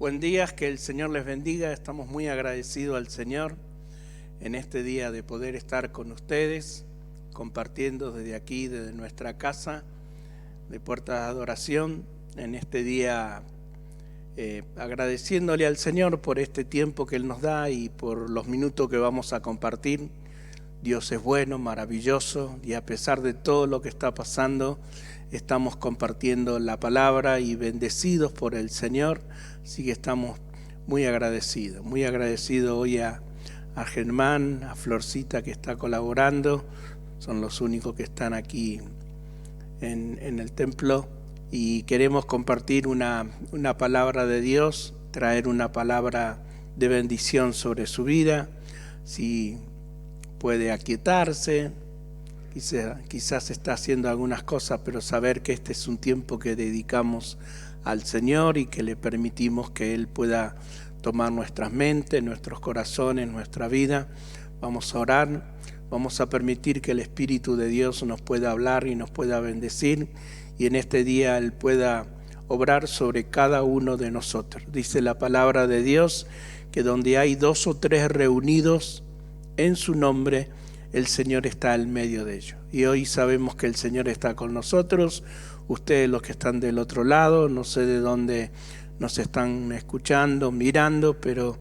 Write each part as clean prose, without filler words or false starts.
Buen día, que el Señor les bendiga. Estamos muy agradecidos al Señor en este día de poder estar con ustedes, compartiendo desde aquí, desde nuestra casa de Puerta de Adoración, en este día agradeciéndole al Señor por este tiempo que Él nos da y por los minutos que vamos a compartir. Dios es bueno, maravilloso, y a pesar de todo lo que está pasando, estamos compartiendo la palabra y bendecidos por el Señor. Así que estamos muy agradecidos hoy a Germán, a Florcita que está colaborando. Son los únicos que están aquí en el templo, y queremos compartir una palabra de Dios, traer una palabra de bendición sobre su vida. Si puede aquietarse, quizás está haciendo algunas cosas, pero saber que este es un tiempo que dedicamos al Señor y que le permitimos que Él pueda tomar nuestras mentes, nuestros corazones, nuestra vida. Vamos a orar, vamos a permitir que el Espíritu de Dios nos pueda hablar y nos pueda bendecir, y en este día Él pueda obrar sobre cada uno de nosotros. Dice la palabra de Dios que donde hay 2 o 3 reunidos en su nombre, el Señor está en medio de ellos. Y hoy sabemos que el Señor está con nosotros. Ustedes, los que están del otro lado, no sé de dónde nos están escuchando, mirando, pero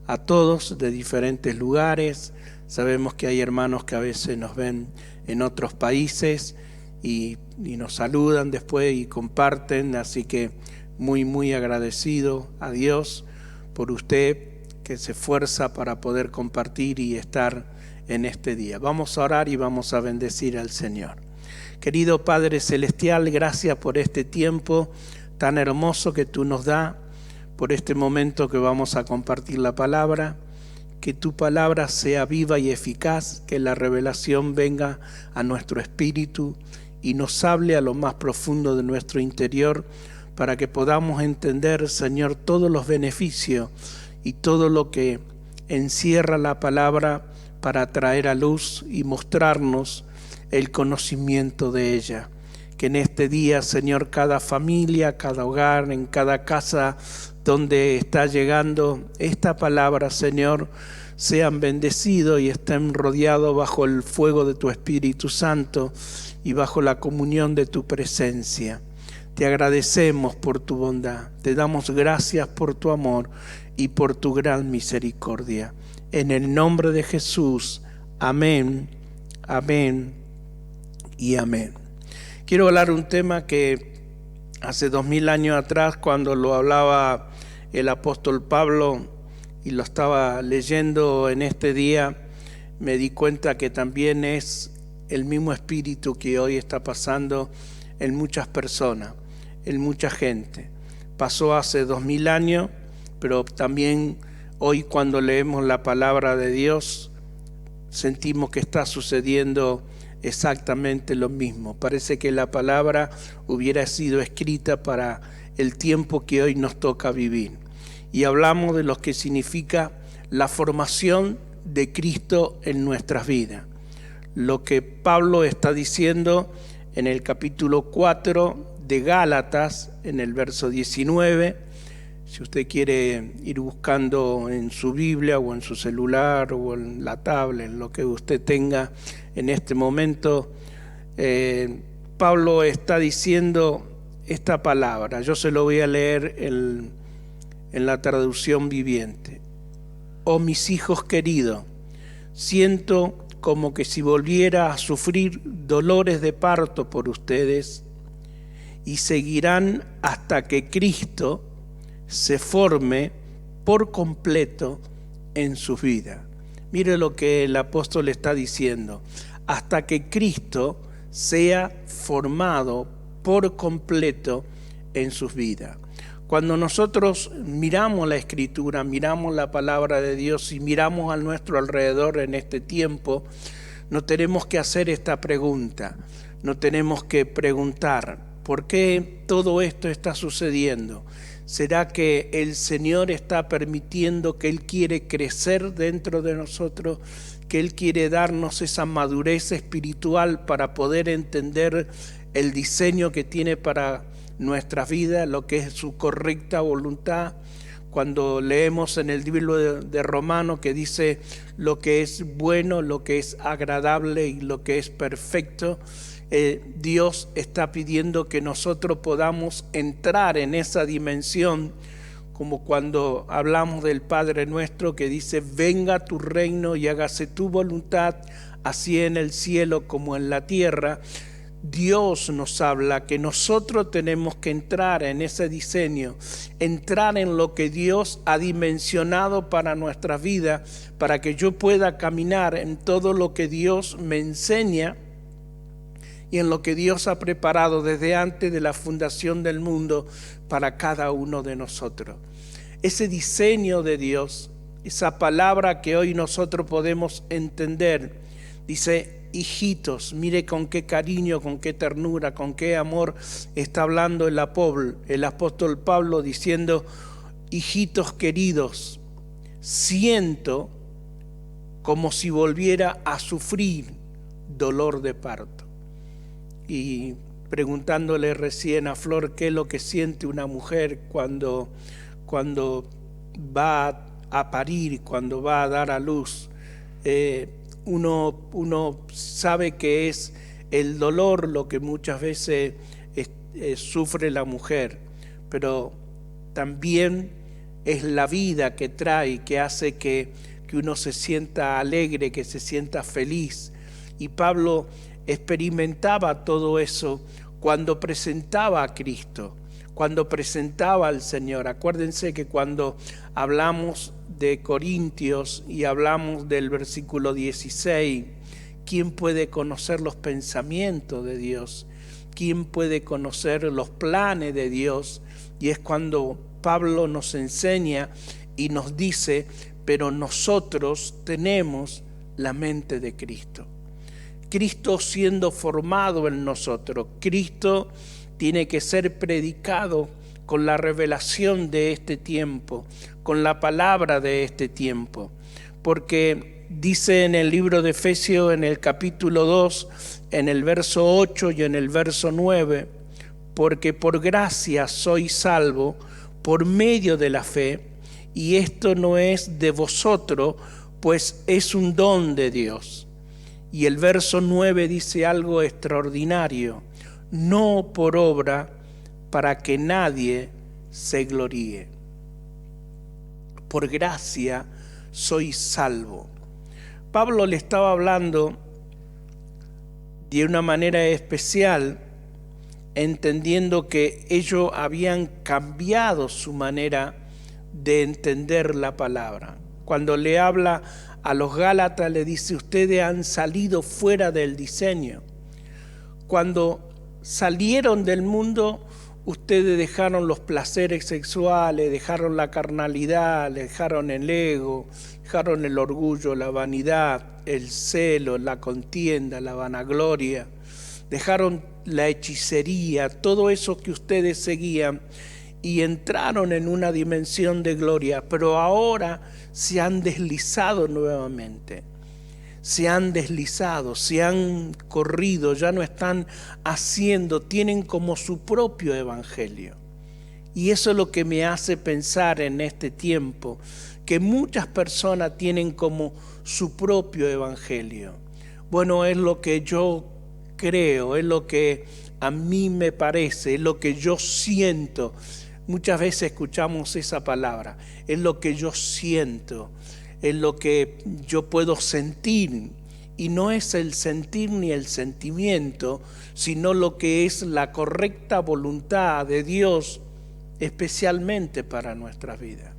a todos de diferentes lugares. Sabemos que hay hermanos que a veces nos ven en otros países y nos saludan después y comparten. Así que muy agradecido a Dios por usted que se esfuerza para poder compartir y estar en este día. Vamos a orar y vamos a bendecir al Señor. Querido Padre Celestial, gracias por este tiempo tan hermoso que tú nos das, por este momento que vamos a compartir la palabra. Que tu palabra sea viva y eficaz, que la revelación venga a nuestro espíritu y nos hable a lo más profundo de nuestro interior, para que podamos entender, Señor, todos los beneficios y todo lo que encierra la palabra para traer a luz y mostrarnos el conocimiento de ella. Que en este día, Señor, cada familia, cada hogar, en cada casa donde está llegando esta palabra, Señor, sean bendecidos y estén rodeados bajo el fuego de tu Espíritu Santo y bajo la comunión de tu presencia. Te agradecemos por tu bondad, te damos gracias por tu amor y por tu gran misericordia. En el nombre de Jesús, amén, amén y amén. Quiero hablar un tema que hace 2000 años atrás, cuando lo hablaba el apóstol Pablo y lo estaba leyendo en este día, me di cuenta que también es el mismo espíritu que hoy está pasando en muchas personas, en mucha gente. Pasó hace 2000 años, pero también hoy, cuando leemos la palabra de Dios, sentimos que está sucediendo exactamente lo mismo. Parece que la palabra hubiera sido escrita para el tiempo que hoy nos toca vivir. Y hablamos de lo que significa la formación de Cristo en nuestras vidas. Lo que Pablo está diciendo en el capítulo 4 de Gálatas, en el verso 19, si usted quiere ir buscando en su Biblia o en su celular o en la tablet, en lo que usted tenga en este momento, Pablo está diciendo esta palabra. Yo se lo voy a leer en la traducción viviente. Oh mis hijos queridos, siento como que si volviera a sufrir dolores de parto por ustedes, y seguirán hasta que Cristo se forme por completo en su vida. Mire lo que el apóstol está diciendo: hasta que Cristo sea formado por completo en sus vidas. Cuando nosotros miramos la Escritura, miramos la palabra de Dios y miramos a nuestro alrededor en este tiempo, no tenemos que hacer esta pregunta, no tenemos que preguntar: ¿por qué todo esto está sucediendo? ¿Será que el Señor está permitiendo, que Él quiere crecer dentro de nosotros, que Él quiere darnos esa madurez espiritual para poder entender el diseño que tiene para nuestras vidas, lo que es su correcta voluntad? cuando leemos en el libro de Romanos que dice lo que es bueno, lo que es agradable y lo que es perfecto, Dios está pidiendo que nosotros podamos entrar en esa dimensión, como cuando hablamos del Padre Nuestro que dice: venga tu reino y hágase tu voluntad, así en el cielo como en la tierra. Dios nos habla que nosotros tenemos que entrar en ese diseño, entrar en lo que Dios ha dimensionado para nuestra vida, para que yo pueda caminar en todo lo que Dios me enseña y en lo que Dios ha preparado desde antes de la fundación del mundo para cada uno de nosotros. Ese diseño de Dios, esa palabra que hoy nosotros podemos entender, dice: hijitos, mire con qué cariño, con qué ternura, con qué amor está hablando el apóstol Pablo, diciendo: hijitos queridos, siento como si volviera a sufrir dolor de parto. Y preguntándole recién a Flor qué es lo que siente una mujer cuando va a parir, cuando va a dar a luz, uno sabe que es el dolor lo que muchas veces sufre la mujer, pero también es la vida que trae, que hace que uno se sienta alegre, que se sienta feliz. Y Pablo experimentaba todo eso cuando presentaba a Cristo, cuando presentaba al Señor. Acuérdense que cuando hablamos de Corintios y hablamos del versículo 16, ¿quién puede conocer los pensamientos de Dios? ¿Quién puede conocer los planes de Dios? Y es cuando Pablo nos enseña y nos dice: pero nosotros tenemos la mente de Cristo. Cristo siendo formado en nosotros, Cristo tiene que ser predicado con la revelación de este tiempo, con la palabra de este tiempo. Porque dice en el libro de Efesios, en el capítulo 2, en el verso 8 y en el verso 9, porque por gracia sois salvo por medio de la fe, y esto no es de vosotros, pues es un don de Dios. Y el verso 9 dice algo extraordinario: no por obra, para que nadie se gloríe. Por gracia soy salvo. Pablo le estaba hablando de una manera especial, entendiendo que ellos habían cambiado su manera de entender la palabra. Cuando le habla a los Gálatas, le dice: ustedes han salido fuera del diseño. Cuando salieron del mundo, ustedes dejaron los placeres sexuales, dejaron la carnalidad, dejaron el ego, dejaron el orgullo, la vanidad, el celo, la contienda, la vanagloria, dejaron la hechicería, todo eso que ustedes seguían, y entraron en una dimensión de gloria, pero ahora se han deslizado nuevamente. Se han deslizado, se han corrido, ya no están haciendo, tienen como su propio evangelio. Y eso es lo que me hace pensar en este tiempo, que muchas personas tienen como su propio evangelio. Bueno, es lo que yo creo, es lo que a mí me parece, es lo que yo siento. Muchas veces escuchamos esa palabra: es lo que yo siento, es lo que yo puedo sentir. Y no es el sentir ni el sentimiento, sino lo que es la correcta voluntad de Dios, especialmente para nuestras vidas.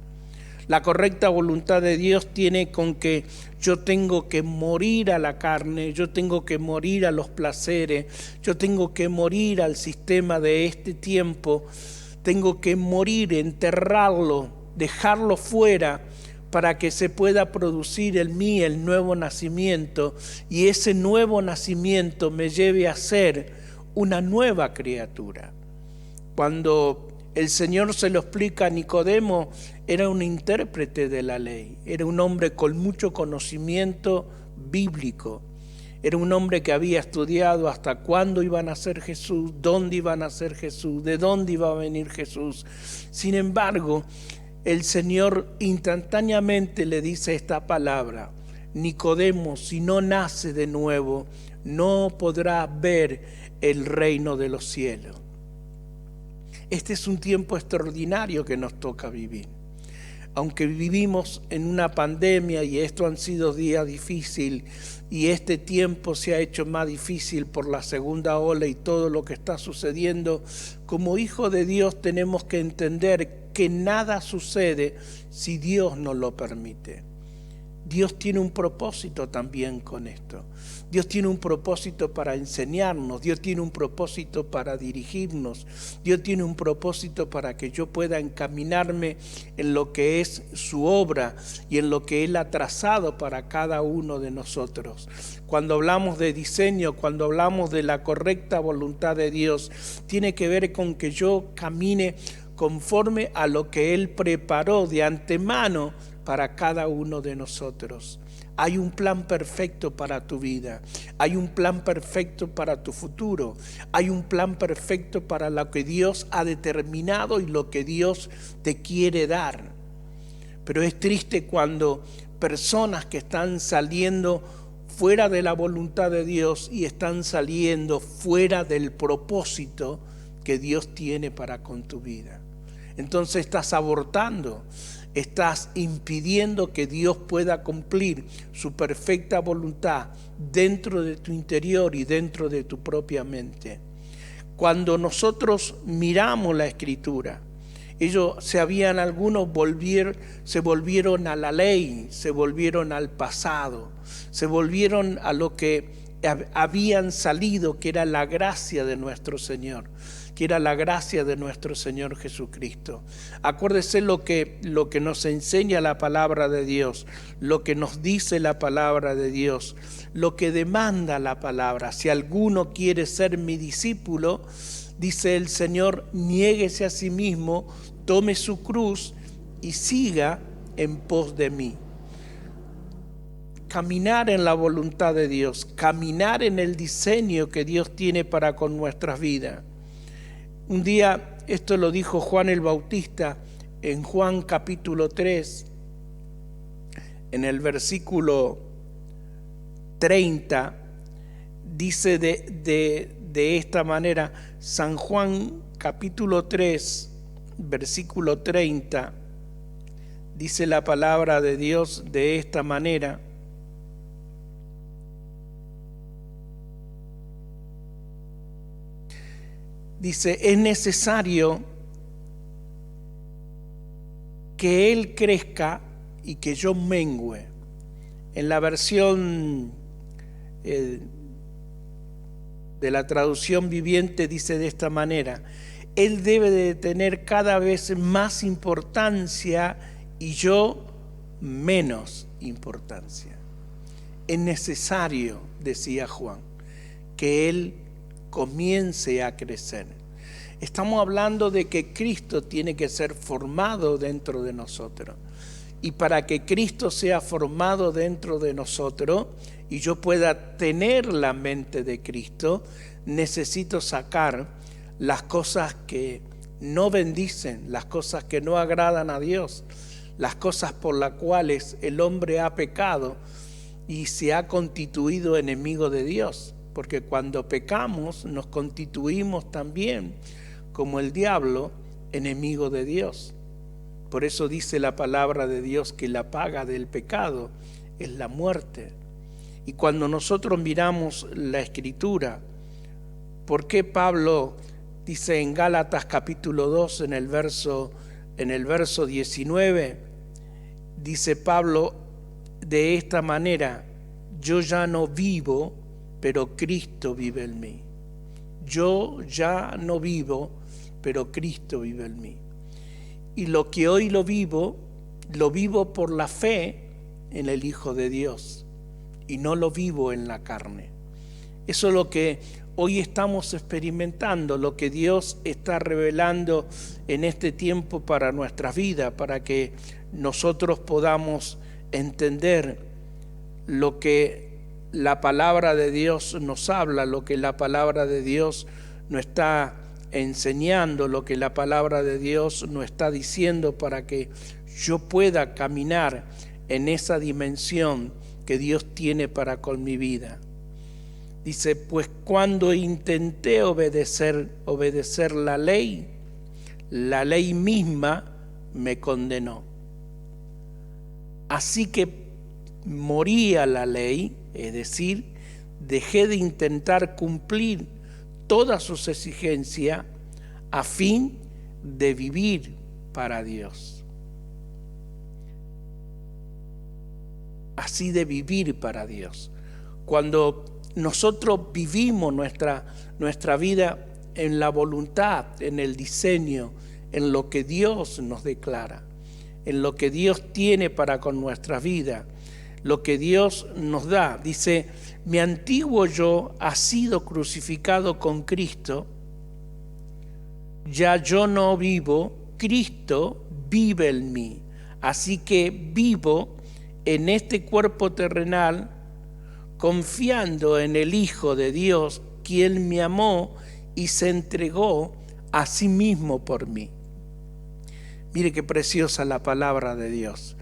La correcta voluntad de Dios tiene con que yo tengo que morir a la carne, yo tengo que morir a los placeres, yo tengo que morir al sistema de este tiempo, tengo que morir, enterrarlo, dejarlo fuera, para que se pueda producir en mí el nuevo nacimiento, y ese nuevo nacimiento me lleve a ser una nueva criatura. Cuando el Señor se lo explica a Nicodemo, era un intérprete de la ley, era un hombre con mucho conocimiento bíblico, era un hombre que había estudiado hasta cuándo iba a nacer Jesús, dónde iba a nacer Jesús, de dónde iba a venir Jesús. Sin embargo, el Señor instantáneamente le dice esta palabra: Nicodemo, si no nace de nuevo, no podrá ver el reino de los cielos. Este es un tiempo extraordinario que nos toca vivir. Aunque vivimos en una pandemia y esto han sido días difíciles y este tiempo se ha hecho más difícil por la segunda ola y todo lo que está sucediendo, como hijos de Dios tenemos que entender que nada sucede si Dios no lo permite. Dios tiene un propósito también con esto. Dios tiene un propósito para enseñarnos, Dios tiene un propósito para dirigirnos, Dios tiene un propósito para que yo pueda encaminarme en lo que es su obra y en lo que Él ha trazado para cada uno de nosotros. Cuando hablamos de diseño, cuando hablamos de la correcta voluntad de Dios, tiene que ver con que yo camine conforme a lo que Él preparó de antemano para cada uno de nosotros. Hay un plan perfecto para tu vida, hay un plan perfecto para tu futuro, hay un plan perfecto para lo que Dios ha determinado y lo que Dios te quiere dar. Pero es triste cuando personas que están saliendo fuera de la voluntad de Dios y están saliendo fuera del propósito que Dios tiene para con tu vida. Entonces estás abortando. Estás impidiendo que Dios pueda cumplir su perfecta voluntad dentro de tu interior y dentro de tu propia mente. Cuando nosotros miramos la Escritura, algunos se volvieron a la ley, se volvieron al pasado, se volvieron a lo que habían salido, que era la gracia de nuestro Señor, que era la gracia de nuestro Señor Jesucristo. Acuérdese lo que nos enseña la palabra de Dios, lo que nos dice la palabra de Dios, lo que demanda la palabra. Si alguno quiere ser mi discípulo, dice el Señor, niéguese a sí mismo, tome su cruz y siga en pos de mí. Caminar en la voluntad de Dios, caminar en el diseño que Dios tiene para con nuestras vidas. Un día, esto lo dijo Juan el Bautista en Juan capítulo 3, en el versículo 30, dice de esta manera, San Juan capítulo 3, versículo 30, dice la palabra de Dios de esta manera: dice, es necesario que Él crezca y que yo mengüe. En la versión de la traducción viviente dice de esta manera: Él debe de tener cada vez más importancia y yo menos importancia. Es necesario, decía Juan, que Él comience a crecer. Estamos hablando de que Cristo tiene que ser formado dentro de nosotros. Y para que Cristo sea formado dentro de nosotros y yo pueda tener la mente de Cristo, necesito sacar las cosas que no bendicen, las cosas que no agradan a Dios, las cosas por las cuales el hombre ha pecado y se ha constituido enemigo de Dios. Porque cuando pecamos nos constituimos también, como el diablo, enemigo de Dios. Por eso dice la palabra de Dios que la paga del pecado es la muerte. Y cuando nosotros miramos la Escritura, ¿por qué Pablo dice en Gálatas capítulo 2 en el verso 19? Dice Pablo de esta manera: yo ya no vivo, pero Cristo vive en mí. Yo ya no vivo, pero Cristo vive en mí. Y lo que hoy lo vivo por la fe en el Hijo de Dios. Y no lo vivo en la carne. Eso es lo que hoy estamos experimentando, lo que Dios está revelando en este tiempo para nuestras vidas, para que nosotros podamos entender lo que la palabra de Dios nos habla, lo que la palabra de Dios nos está enseñando lo que la palabra de Dios nos está diciendo para que yo pueda caminar en esa dimensión que Dios tiene para con mi vida. Dice, pues cuando intenté obedecer la ley misma me condenó. Así que morí a la ley, es decir, dejé de intentar cumplir todas sus exigencias a fin de vivir para Dios. Así de vivir para Dios. Cuando nosotros vivimos nuestra vida en la voluntad, en el diseño, en lo que Dios nos declara, en lo que Dios tiene para con nuestra vida, lo que Dios nos da. Dice, mi antiguo yo ha sido crucificado con Cristo, ya yo no vivo, Cristo vive en mí. Así que vivo en este cuerpo terrenal, confiando en el Hijo de Dios, quien me amó y se entregó a sí mismo por mí. Mire qué preciosa la palabra de Dios.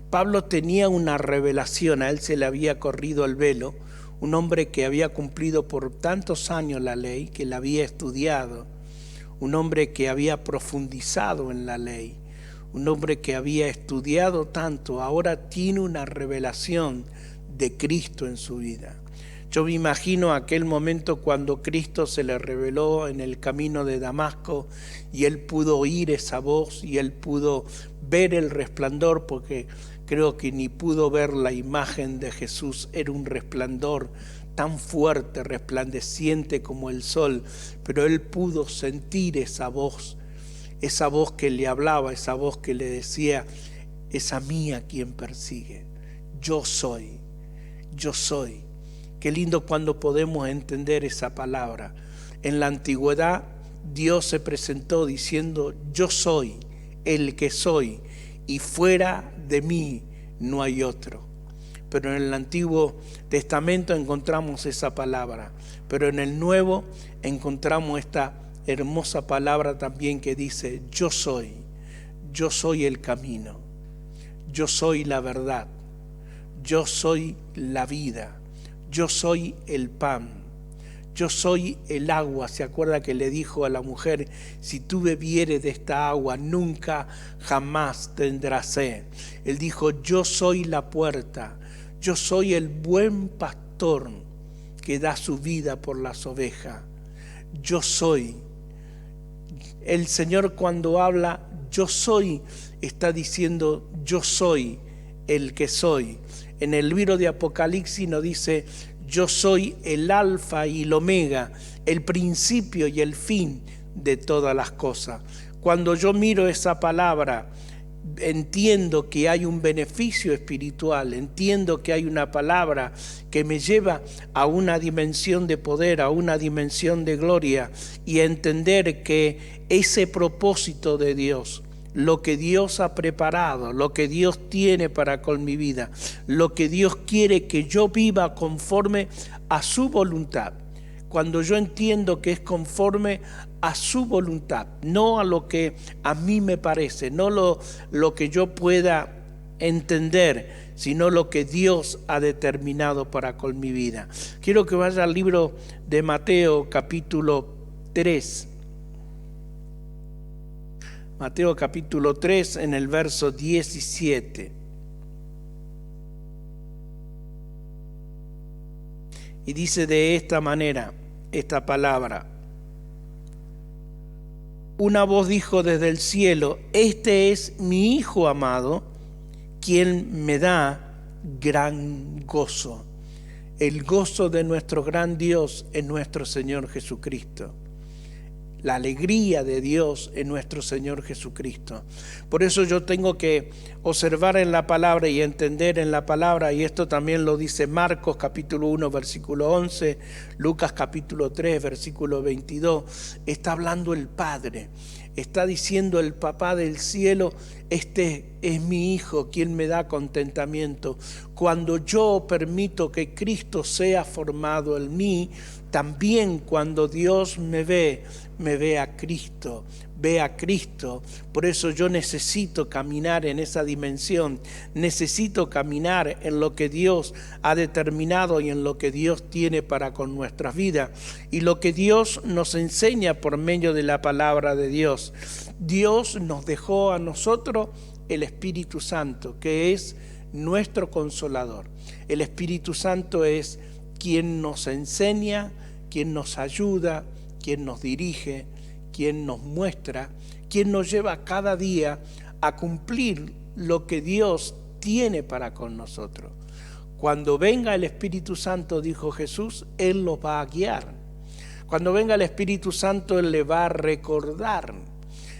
Pablo tenía una revelación, a él se le había corrido el velo, un hombre que había cumplido por tantos años la ley, que la había estudiado, un hombre que había profundizado en la ley, un hombre que había estudiado tanto, ahora tiene una revelación de Cristo en su vida. Yo me imagino aquel momento cuando Cristo se le reveló en el camino de Damasco y él pudo oír esa voz y él pudo ver el resplandor, porque creo que ni pudo ver la imagen de Jesús, era un resplandor tan fuerte, resplandeciente como el sol, pero él pudo sentir esa voz que le hablaba, esa voz que le decía, es a mí a quien persigue, yo soy. Qué lindo cuando podemos entender esa palabra. En la antigüedad Dios se presentó diciendo, yo soy el que soy y fuera de mí no hay otro. Pero en el Antiguo Testamento encontramos esa palabra, pero en el Nuevo encontramos esta hermosa palabra también que dice, yo soy el camino, yo soy la verdad, yo soy la vida, yo soy el pan, yo soy el agua. ¿Se acuerda que le dijo a la mujer, si tú bebieres de esta agua, nunca jamás tendrás sed? Él dijo, yo soy la puerta, yo soy el buen pastor que da su vida por las ovejas. Yo soy. El Señor cuando habla, yo soy, está diciendo, yo soy el que soy. En el libro de Apocalipsis nos dice, yo soy el alfa y el omega, el principio y el fin de todas las cosas. Cuando yo miro esa palabra, entiendo que hay un beneficio espiritual, entiendo que hay una palabra que me lleva a una dimensión de poder, a una dimensión de gloria, y a entender que ese propósito de Dios, lo que Dios ha preparado, lo que Dios tiene para con mi vida, lo que Dios quiere que yo viva conforme a su voluntad. Cuando yo entiendo que es conforme a su voluntad, no a lo que a mí me parece, no lo que yo pueda entender, sino lo que Dios ha determinado para con mi vida. Quiero que vaya al libro de Mateo capítulo 3. Mateo capítulo 3 en el verso 17. Y dice de esta manera esta palabra. Una voz dijo desde el cielo, este es mi Hijo amado, quien me da gran gozo. El gozo de nuestro gran Dios en nuestro Señor Jesucristo. La alegría de Dios en nuestro Señor Jesucristo. Por eso yo tengo que observar en la palabra y entender en la palabra, y esto también lo dice Marcos capítulo 1 versículo 11, Lucas capítulo 3 versículo 22, está hablando el Padre. está diciendo el Papá del cielo: este es mi Hijo, quien me da contentamiento. Cuando yo permito que Cristo sea formado en mí, también cuando Dios me ve a Cristo, ve a Cristo. Por eso yo necesito caminar en esa dimensión, necesito caminar en lo que Dios ha determinado y en lo que Dios tiene para con nuestras vidas y lo que Dios nos enseña por medio de la palabra de Dios. Dios nos dejó a nosotros el Espíritu Santo, que es nuestro consolador. El Espíritu Santo es quien nos enseña, quien nos ayuda, quien nos dirige, quien nos muestra, quien nos lleva cada día a cumplir lo que Dios tiene para con nosotros. Cuando venga el Espíritu Santo, dijo Jesús, Él los va a guiar. Cuando venga el Espíritu Santo, Él le va a recordar.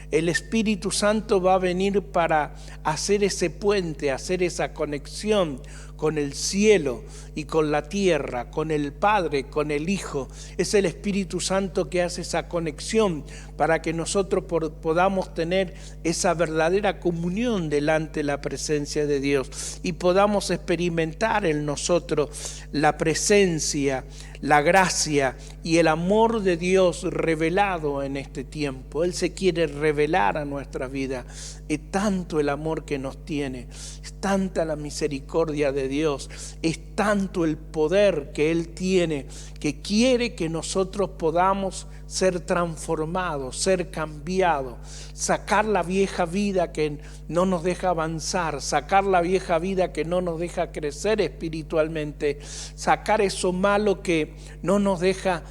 El Espíritu Santo va a venir para hacer ese puente, hacer esa conexión con el cielo y con la tierra, con el Padre, con el Hijo. Es el Espíritu Santo que hace esa conexión para que nosotros podamos tener esa verdadera comunión delante de la presencia de Dios y podamos experimentar en nosotros la presencia, la gracia y el amor de Dios revelado en este tiempo. Él se quiere revelar a nuestra vida. Es tanto el amor que nos tiene, es tanta la misericordia de Dios, es tanto el poder que Él tiene, que quiere que nosotros podamos ser transformados, ser cambiados, sacar la vieja vida que no nos deja avanzar, sacar la vieja vida que no nos deja crecer espiritualmente, sacar eso malo que no nos deja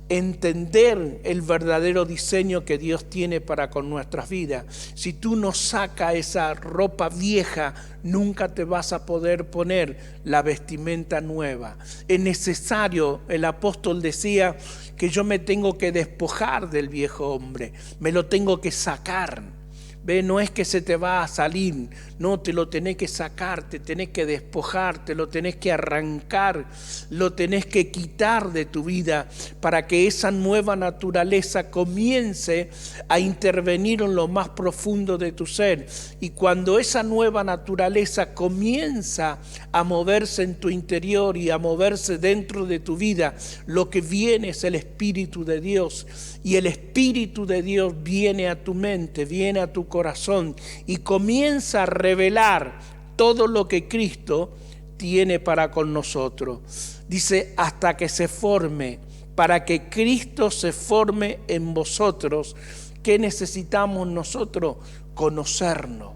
entender el verdadero diseño que Dios tiene para con nuestras vidas. Si tú no sacas esa ropa vieja, nunca te vas a poder poner la vestimenta nueva. Es necesario, el apóstol decía que yo me tengo que despojar del viejo hombre, me lo tengo que sacar. Ve, no es que se te va a salir, no, te lo tenés que sacar, te tenés que despojar, te lo tenés que arrancar, lo tenés que quitar de tu vida para que esa nueva naturaleza comience a intervenir en lo más profundo de tu ser. Y cuando esa nueva naturaleza comienza a moverse en tu interior y a moverse dentro de tu vida, lo que viene es el Espíritu de Dios. Y el Espíritu de Dios viene a tu mente, viene a tu corazón y comienza a revelar todo lo que Cristo tiene para con nosotros. Dice, hasta que se forme, para que Cristo se forme en vosotros. ¿Qué necesitamos nosotros? Conocernos,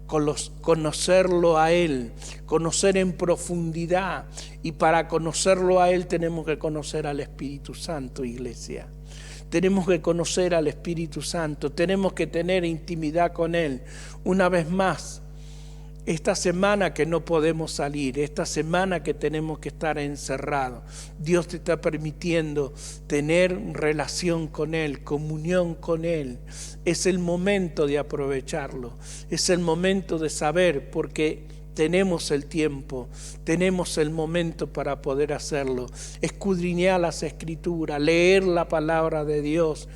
conocerlo a Él, conocer en profundidad. Y para conocerlo a Él tenemos que conocer al Espíritu Santo, iglesia. Tenemos que conocer al Espíritu Santo, tenemos que tener intimidad con Él. Una vez más, esta semana que no podemos salir, esta semana que tenemos que estar encerrados, Dios te está permitiendo tener relación con Él, comunión con Él. Es el momento de aprovecharlo, es el momento de saber, porque tenemos el tiempo, tenemos el momento para poder hacerlo. Escudriñar las Escrituras, leer la palabra de Dios.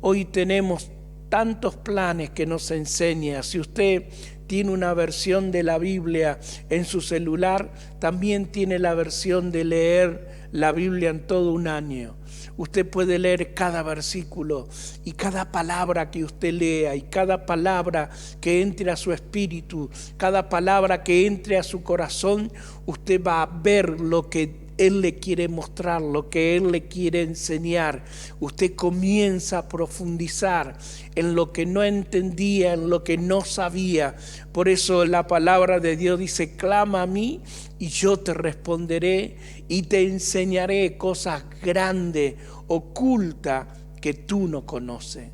Hoy tenemos tantos planes que nos enseña. Si usted tiene una versión de la Biblia en su celular, también tiene la versión de leer la Biblia en todo un año. Usted puede leer cada versículo y cada palabra que usted lea y cada palabra que entre a su espíritu, cada palabra que entre a su corazón, usted va a ver lo que Él le quiere mostrar, lo que Él le quiere enseñar. Usted comienza a profundizar en lo que no entendía, en lo que no sabía. Por eso la palabra de Dios dice, clama a mí y yo te responderé y te enseñaré cosas grandes, ocultas, que tú no conoces.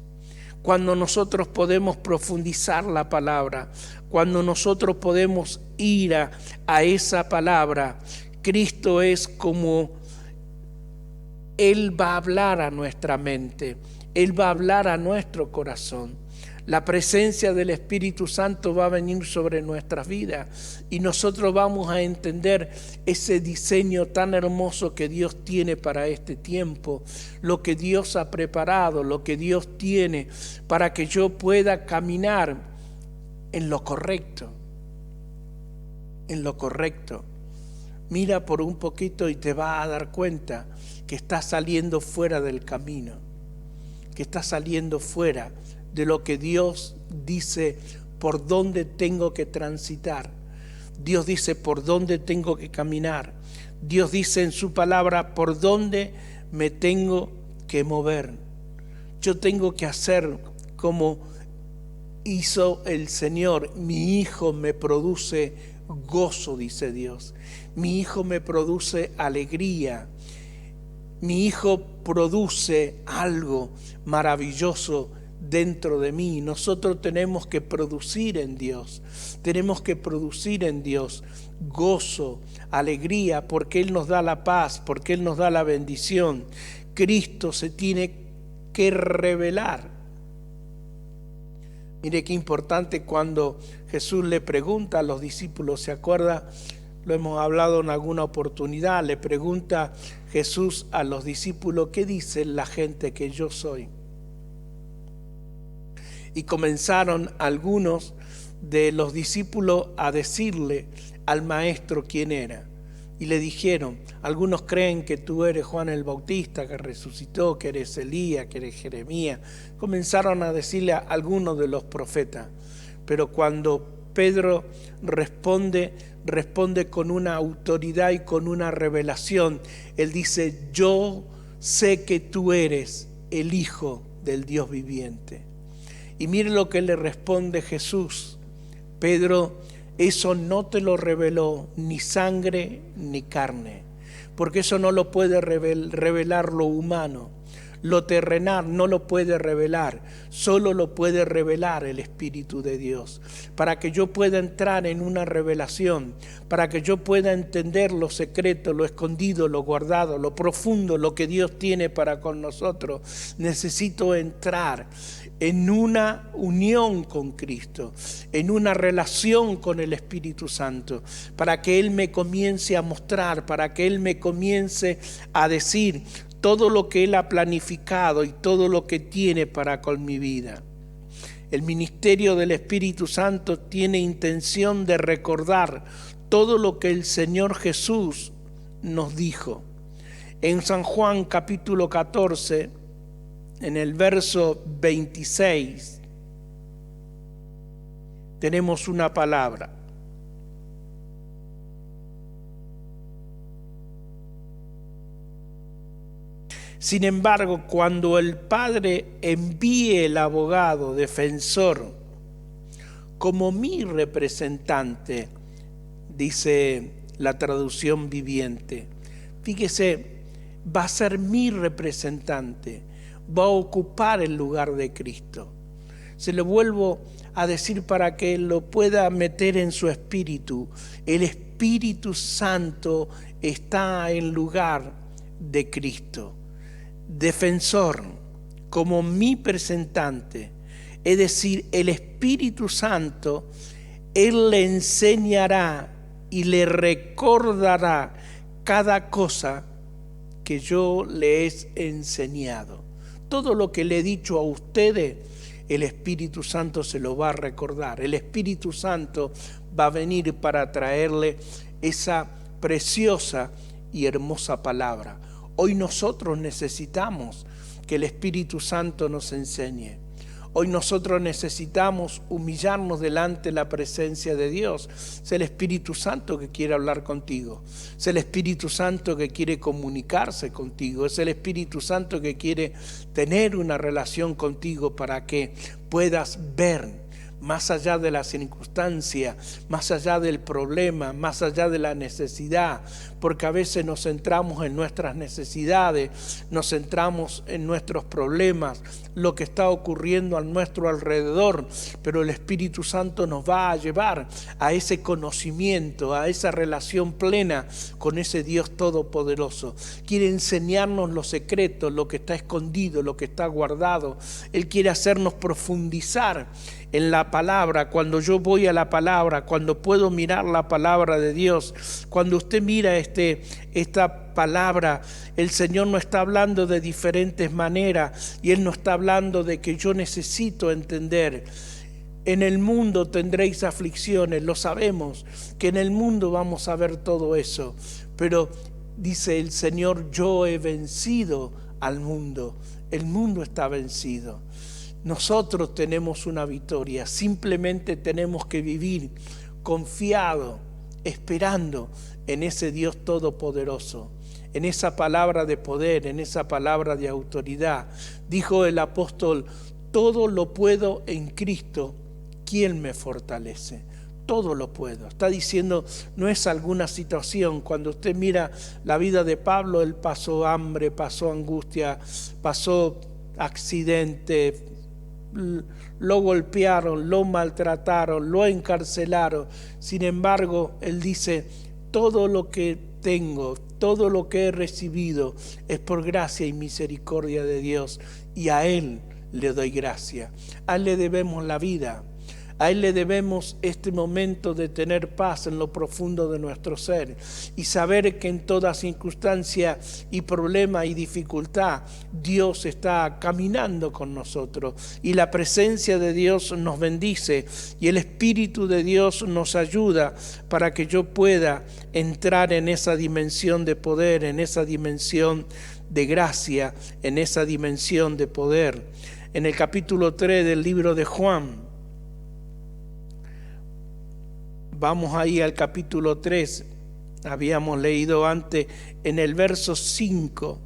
Cuando nosotros podemos profundizar la palabra, cuando nosotros podemos ir a esa palabra, Cristo es como Él va a hablar a nuestra mente, Él va a hablar a nuestro corazón. La presencia del Espíritu Santo va a venir sobre nuestras vidas y nosotros vamos a entender ese diseño tan hermoso que Dios tiene para este tiempo, lo que Dios ha preparado, lo que Dios tiene para que yo pueda caminar en lo correcto. En lo correcto. Mira por un poquito y te vas a dar cuenta que estás saliendo fuera del camino, que estás saliendo fuera de lo que Dios dice por dónde tengo que transitar. Dios dice por dónde tengo que caminar. Dios dice en su palabra por dónde me tengo que mover. Yo tengo que hacer como hizo el Señor. Mi hijo me produce gozo, dice Dios. Mi hijo me produce alegría. Mi hijo produce algo maravilloso dentro de mí. Nosotros tenemos que producir en Dios. Tenemos que producir en Dios gozo, alegría, porque Él nos da la paz, porque Él nos da la bendición. Cristo se tiene que revelar. Mire qué importante cuando Jesús le pregunta a los discípulos, ¿se acuerda? Lo hemos hablado en alguna oportunidad. Le pregunta Jesús a los discípulos, ¿qué dice la gente que yo soy? Y comenzaron algunos de los discípulos a decirle al maestro quién era. Y le dijeron, algunos creen que tú eres Juan el Bautista, que resucitó, que eres Elías, que eres Jeremías. Comenzaron a decirle a algunos de los profetas. Pero cuando Pedro responde con una autoridad y con una revelación. Él dice, yo sé que tú eres el Hijo del Dios viviente. Y mire lo que le responde Jesús. Pedro, eso no te lo reveló ni sangre ni carne, porque eso no lo puede revelar lo humano. Lo terrenal no lo puede revelar, solo lo puede revelar el Espíritu de Dios. Para que yo pueda entrar en una revelación, para que yo pueda entender lo secreto, lo escondido, lo guardado, lo profundo, lo que Dios tiene para con nosotros, necesito entrar en una unión con Cristo, en una relación con el Espíritu Santo, para que Él me comience a mostrar, para que Él me comience a decir todo lo que Él ha planificado y todo lo que tiene para con mi vida. El ministerio del Espíritu Santo tiene intención de recordar todo lo que el Señor Jesús nos dijo. En San Juan capítulo 14, en el verso 26, tenemos una palabra. Sin embargo, cuando el Padre envíe el abogado defensor como mi representante, dice la traducción viviente, fíjese, va a ser mi representante, va a ocupar el lugar de Cristo. Se lo vuelvo a decir para que lo pueda meter en su espíritu. El Espíritu Santo está en lugar de Cristo. Defensor, como mi representante, es decir, el Espíritu Santo, Él le enseñará y le recordará cada cosa que yo le he enseñado. Todo lo que le he dicho a ustedes, el Espíritu Santo se lo va a recordar. El Espíritu Santo va a venir para traerle esa preciosa y hermosa palabra. Hoy nosotros necesitamos que el Espíritu Santo nos enseñe. Hoy nosotros necesitamos humillarnos delante de la presencia de Dios. Es el Espíritu Santo que quiere hablar contigo. Es el Espíritu Santo que quiere comunicarse contigo. Es el Espíritu Santo que quiere tener una relación contigo para que puedas ver, más allá de la circunstancia, más allá del problema, más allá de la necesidad, porque a veces nos centramos en nuestras necesidades, nos centramos en nuestros problemas, lo que está ocurriendo a nuestro alrededor, pero el Espíritu Santo nos va a llevar a ese conocimiento, a esa relación plena con ese Dios todopoderoso. Quiere enseñarnos los secretos, lo que está escondido, lo que está guardado. Él quiere hacernos profundizar en la palabra. Cuando yo voy a la palabra, cuando puedo mirar la palabra de Dios, cuando usted mira esta palabra, el Señor no está hablando de diferentes maneras y Él no está hablando de que yo necesito entender. En el mundo tendréis aflicciones, lo sabemos, que en el mundo vamos a ver todo eso, pero dice el Señor, yo he vencido al mundo, el mundo está vencido. Nosotros tenemos una victoria, simplemente tenemos que vivir confiado, esperando en ese Dios todopoderoso, en esa palabra de poder, en esa palabra de autoridad. Dijo el apóstol, todo lo puedo en Cristo, quien me fortalece. Todo lo puedo. Está diciendo, no es alguna situación. Cuando usted mira la vida de Pablo, él pasó hambre, pasó angustia, pasó accidente, lo golpearon, lo maltrataron, lo encarcelaron. Sin embargo, él dice, todo lo que tengo, todo lo que he recibido es por gracia y misericordia de Dios, y a Él le doy gracia. A Él le debemos la vida. A Él le debemos este momento de tener paz en lo profundo de nuestro ser y saber que en toda circunstancia y problema y dificultad Dios está caminando con nosotros y la presencia de Dios nos bendice y el Espíritu de Dios nos ayuda para que yo pueda entrar en esa dimensión de poder, en esa dimensión de gracia, en esa dimensión de poder. En el capítulo 3 del libro de Juan, vamos ahí al capítulo 3, habíamos leído antes en el verso 5.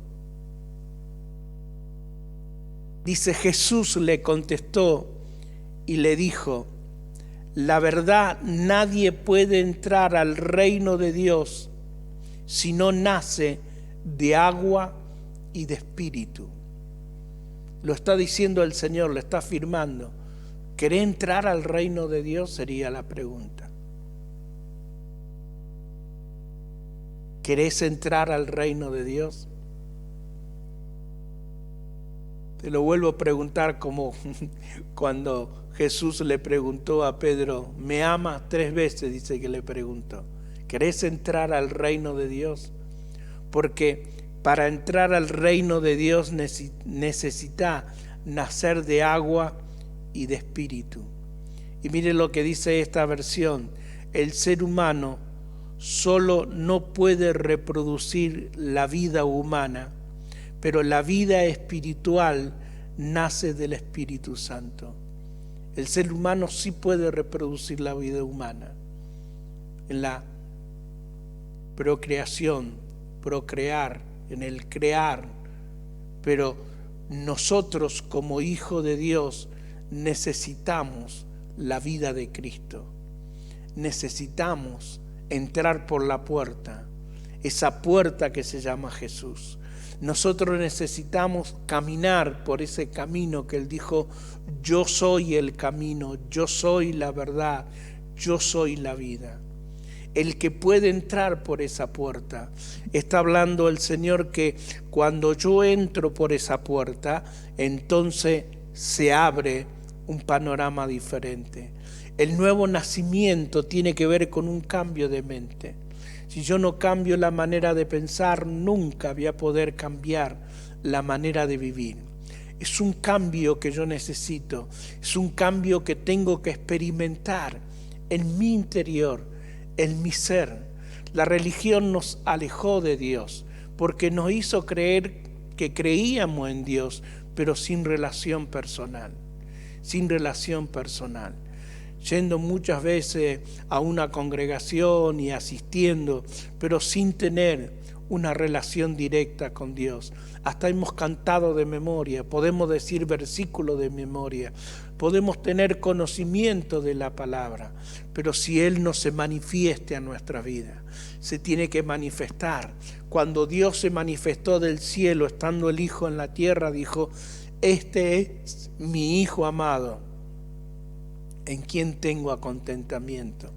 Dice, Jesús le contestó y le dijo, la verdad, nadie puede entrar al reino de Dios si no nace de agua y de espíritu. Lo está diciendo el Señor, lo está afirmando. ¿Querés entrar al reino de Dios? Sería la pregunta. ¿Querés entrar al reino de Dios? Te lo vuelvo a preguntar como cuando Jesús le preguntó a Pedro, ¿me amas? 3 veces dice que le preguntó. ¿Querés entrar al reino de Dios? Porque para entrar al reino de Dios necesita nacer de agua y de espíritu. Y mire lo que dice esta versión, el ser humano solo no puede reproducir la vida humana, pero la vida espiritual nace del Espíritu Santo. El ser humano sí puede reproducir la vida humana en la procreación, procrear, en el crear, pero nosotros como hijos de Dios necesitamos la vida de Cristo. Necesitamos entrar por la puerta, esa puerta que se llama Jesús. Nosotros necesitamos caminar por ese camino que Él dijo, yo soy el camino, yo soy la verdad, yo soy la vida. El que puede entrar por esa puerta, está hablando el Señor que cuando yo entro por esa puerta, entonces se abre un panorama diferente. El nuevo nacimiento tiene que ver con un cambio de mente. Si yo no cambio la manera de pensar, nunca voy a poder cambiar la manera de vivir. Es un cambio que yo necesito, es un cambio que tengo que experimentar en mi interior, en mi ser. La religión nos alejó de Dios porque nos hizo creer que creíamos en Dios, pero sin relación personal, sin relación personal. Yendo muchas veces a una congregación y asistiendo, pero sin tener una relación directa con Dios. Hasta hemos cantado de memoria, podemos decir versículos de memoria, podemos tener conocimiento de la palabra, pero si Él no se manifieste a nuestra vida, se tiene que manifestar. Cuando Dios se manifestó del cielo, estando el Hijo en la tierra, dijo: este es mi Hijo amado, en quien tengo contentamiento.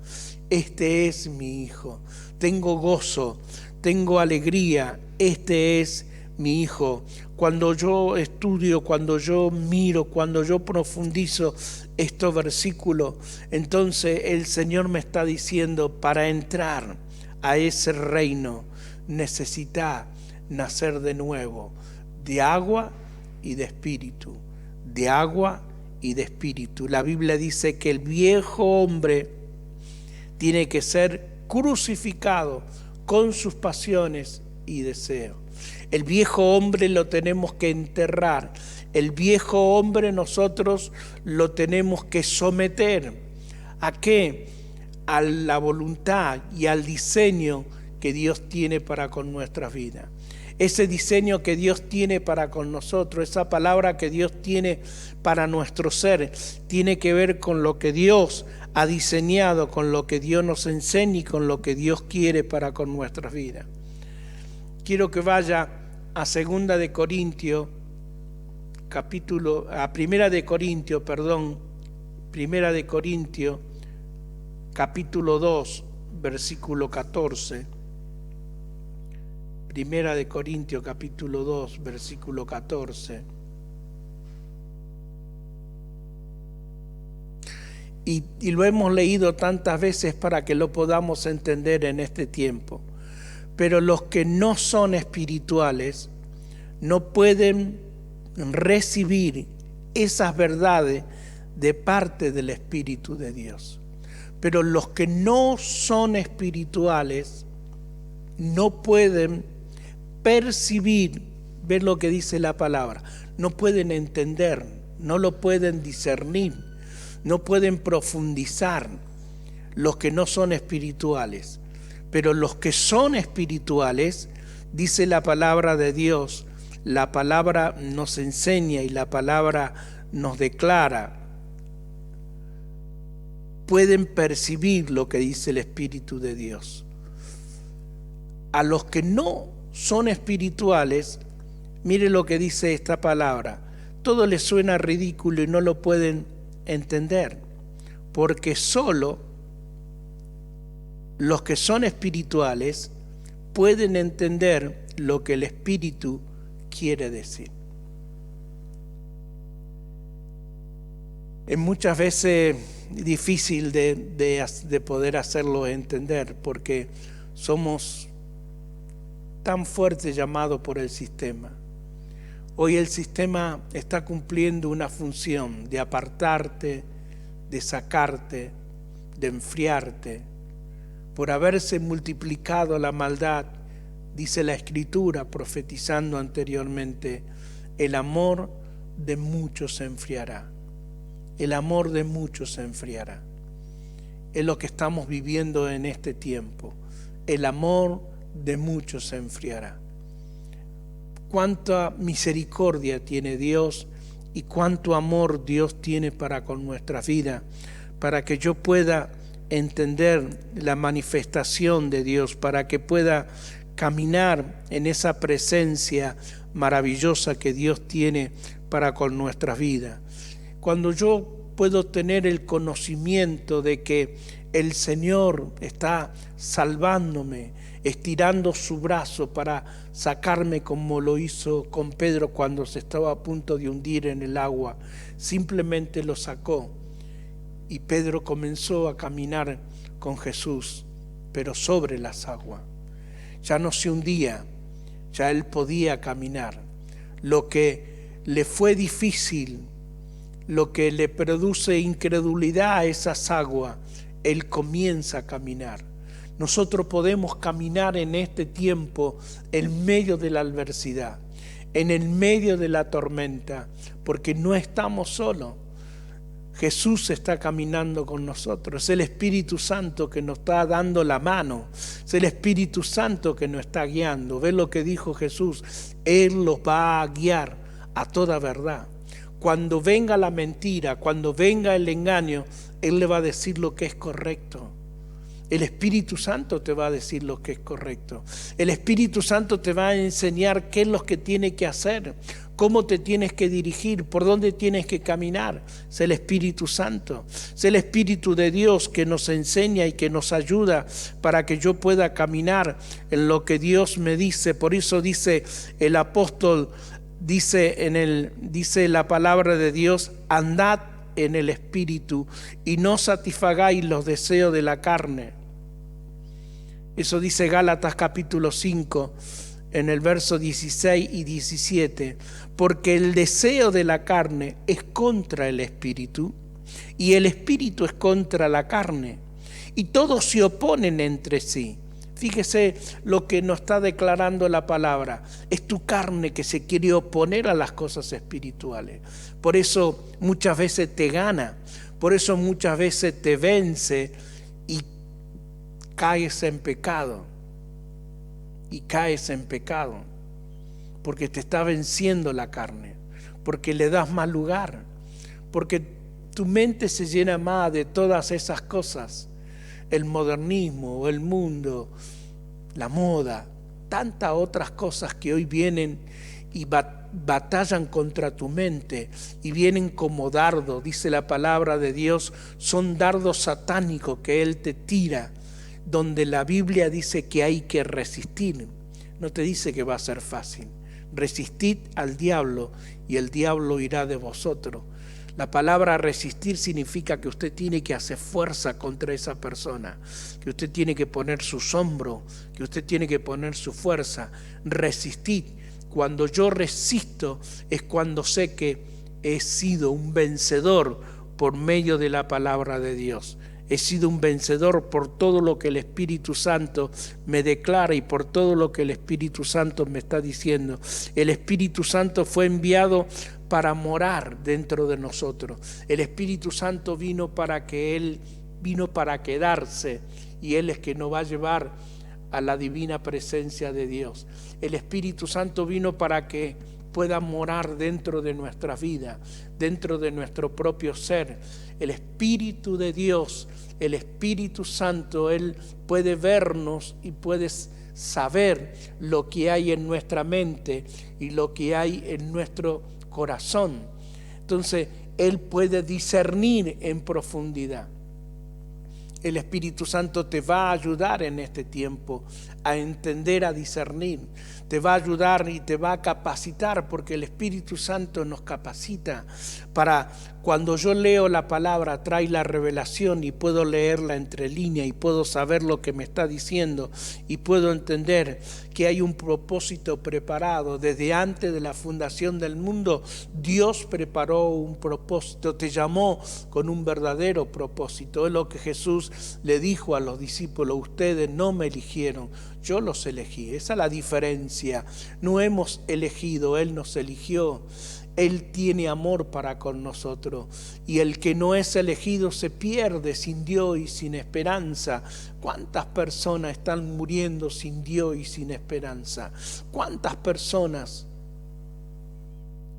Este es mi Hijo, tengo gozo, tengo alegría, este es mi Hijo. Cuando yo estudio, cuando yo miro, cuando yo profundizo estos versículos, entonces el Señor me está diciendo: para entrar a ese reino necesita nacer de nuevo, de agua y de espíritu, de agua y de espíritu. La Biblia dice que el viejo hombre tiene que ser crucificado con sus pasiones y deseos. El viejo hombre lo tenemos que enterrar. El viejo hombre nosotros lo tenemos que someter. ¿A qué? A la voluntad y al diseño que Dios tiene para con nuestras vidas. Ese diseño que Dios tiene para con nosotros, esa palabra que Dios tiene para nuestro ser, tiene que ver con lo que Dios ha diseñado, con lo que Dios nos enseña y con lo que Dios quiere para con nuestras vidas. Quiero que vaya a Primera de Corintios, capítulo 2, versículo 14. Primera de Corintios, capítulo 2, versículo 14. Y lo hemos leído tantas veces para que lo podamos entender en este tiempo. Pero los que no son espirituales no pueden recibir esas verdades de parte del Espíritu de Dios. Pero los que no son espirituales no pueden percibir, ver lo que dice la palabra, no pueden entender, no lo pueden discernir, no pueden profundizar los que no son espirituales. Pero los que son espirituales, dice la palabra de Dios, la palabra nos enseña y la palabra nos declara, pueden percibir lo que dice el Espíritu de Dios. A los que no son espirituales, mire lo que dice esta palabra, todo les suena ridículo y no lo pueden entender, porque solo los que son espirituales pueden entender lo que el Espíritu quiere decir. Es muchas veces difícil de poder hacerlo entender, porque somos tan fuerte llamado por el sistema. Hoy el sistema está cumpliendo una función de apartarte, de sacarte, de enfriarte. Por haberse multiplicado la maldad, dice la Escritura, profetizando anteriormente, el amor de muchos se enfriará. El amor de muchos se enfriará. Es lo que estamos viviendo en este tiempo. El amor de muchos se enfriará. Cuánta misericordia tiene Dios y cuánto amor Dios tiene para con nuestra vida, para que yo pueda entender la manifestación de Dios, para que pueda caminar en esa presencia maravillosa que Dios tiene para con nuestras vidas. Cuando yo puedo tener el conocimiento de que el Señor está salvándome, estirando su brazo para sacarme, como lo hizo con Pedro cuando se estaba a punto de hundir en el agua, simplemente lo sacó y Pedro comenzó a caminar con Jesús, pero sobre las aguas. Ya no se hundía, ya él podía caminar. Lo que le fue difícil, lo que le produce incredulidad a esas aguas, él comienza a caminar. Nosotros podemos caminar en este tiempo en medio de la adversidad, en el medio de la tormenta, porque no estamos solos. Jesús está caminando con nosotros, es el Espíritu Santo que nos está dando la mano, es el Espíritu Santo que nos está guiando. ¿Ves lo que dijo Jesús? Él los va a guiar a toda verdad. Cuando venga la mentira, cuando venga el engaño, Él le va a decir lo que es correcto. El Espíritu Santo te va a decir lo que es correcto. El Espíritu Santo te va a enseñar qué es lo que tiene que hacer, cómo te tienes que dirigir, por dónde tienes que caminar. Es el Espíritu Santo, es el Espíritu de Dios que nos enseña y que nos ayuda para que yo pueda caminar en lo que Dios me dice. Por eso dice el apóstol, dice la palabra de Dios: andad en el Espíritu y no satisfagáis los deseos de la carne. Eso dice Gálatas capítulo 5 en el verso 16 y 17, porque el deseo de la carne es contra el Espíritu y el Espíritu es contra la carne, y todos se oponen entre sí. Fíjese lo que nos está declarando la palabra. Es tu carne que se quiere oponer a las cosas espirituales. Por eso muchas veces te gana, por eso muchas veces te vence y caes en pecado. Y caes en pecado porque te está venciendo la carne, porque le das más lugar, porque tu mente se llena más de todas esas cosas, el modernismo, el mundo, la moda, tantas otras cosas que hoy vienen y batallan contra tu mente y vienen como dardo. Dice la palabra de Dios, son dardos satánicos que Él te tira, donde la Biblia dice que hay que resistir. No te dice que va a ser fácil. Resistid al diablo y el diablo irá de vosotros. La palabra resistir significa que usted tiene que hacer fuerza contra esa persona, que usted tiene que poner sus hombros, que usted tiene que poner su fuerza. Resistid. Cuando yo resisto es cuando sé que he sido un vencedor por medio de la palabra de Dios. He sido un vencedor por todo lo que el Espíritu Santo me declara y por todo lo que el Espíritu Santo me está diciendo. El Espíritu Santo fue enviado para morar dentro de nosotros. El Espíritu Santo vino para quedarse, y Él es que nos va a llevar a la divina presencia de Dios. El Espíritu Santo vino para que pueda morar dentro de nuestra vida, dentro de nuestro propio ser. El Espíritu de Dios, el Espíritu Santo, Él puede vernos y puede saber lo que hay en nuestra mente y lo que hay en nuestro corazón. Entonces, Él puede discernir en profundidad. El Espíritu Santo te va a ayudar en este tiempo a entender, a discernir. Te va a ayudar y te va a capacitar, porque el Espíritu Santo nos capacita para, cuando yo leo la palabra, trae la revelación y puedo leerla entre líneas y puedo saber lo que me está diciendo y puedo entender que hay un propósito preparado. Desde antes de la fundación del mundo, Dios preparó un propósito, te llamó con un verdadero propósito. Es lo que Jesús le dijo a los discípulos: ustedes no me eligieron, yo los elegí. Esa es la diferencia. No hemos elegido, Él nos eligió. Él tiene amor para con nosotros, y el que no es elegido se pierde sin Dios y sin esperanza. ¿Cuántas personas están muriendo sin Dios y sin esperanza? ¿Cuántas personas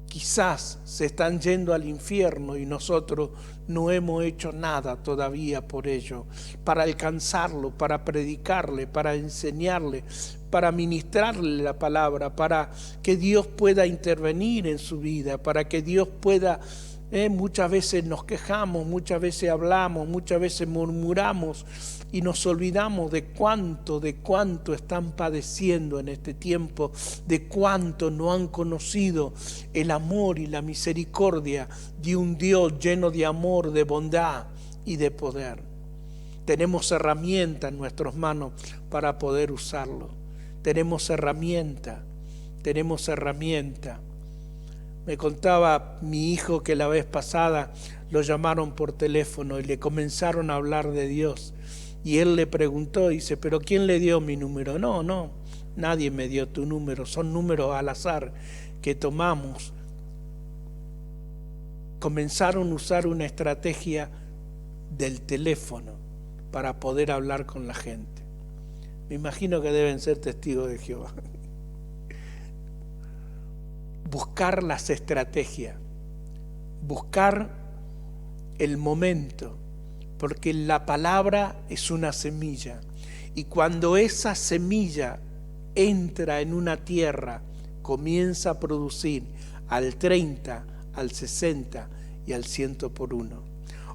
quizás se están yendo al infierno y nosotros no hemos hecho nada todavía por ello, para alcanzarlo, para predicarle, para enseñarle, para ministrarle la palabra, para que Dios pueda intervenir en su vida, para que Dios pueda... Muchas veces nos quejamos, muchas veces hablamos, muchas veces murmuramos y nos olvidamos de cuánto están padeciendo en este tiempo, de cuánto no han conocido el amor y la misericordia de un Dios lleno de amor, de bondad y de poder. Tenemos herramientas en nuestras manos para poder usarlo. Tenemos herramientas. Me contaba mi hijo que la vez pasada lo llamaron por teléfono y le comenzaron a hablar de Dios. Y él le preguntó, dice: ¿pero quién le dio mi número? No, nadie me dio tu número, son números al azar que tomamos comenzaron a usar una estrategia del teléfono para poder hablar con la gente. Me imagino que deben ser testigos de Jehová. Buscar las estrategias, buscar el momento, porque la palabra es una semilla, y cuando esa semilla entra en una tierra, comienza a producir al 30, al 60 y al 100 por uno.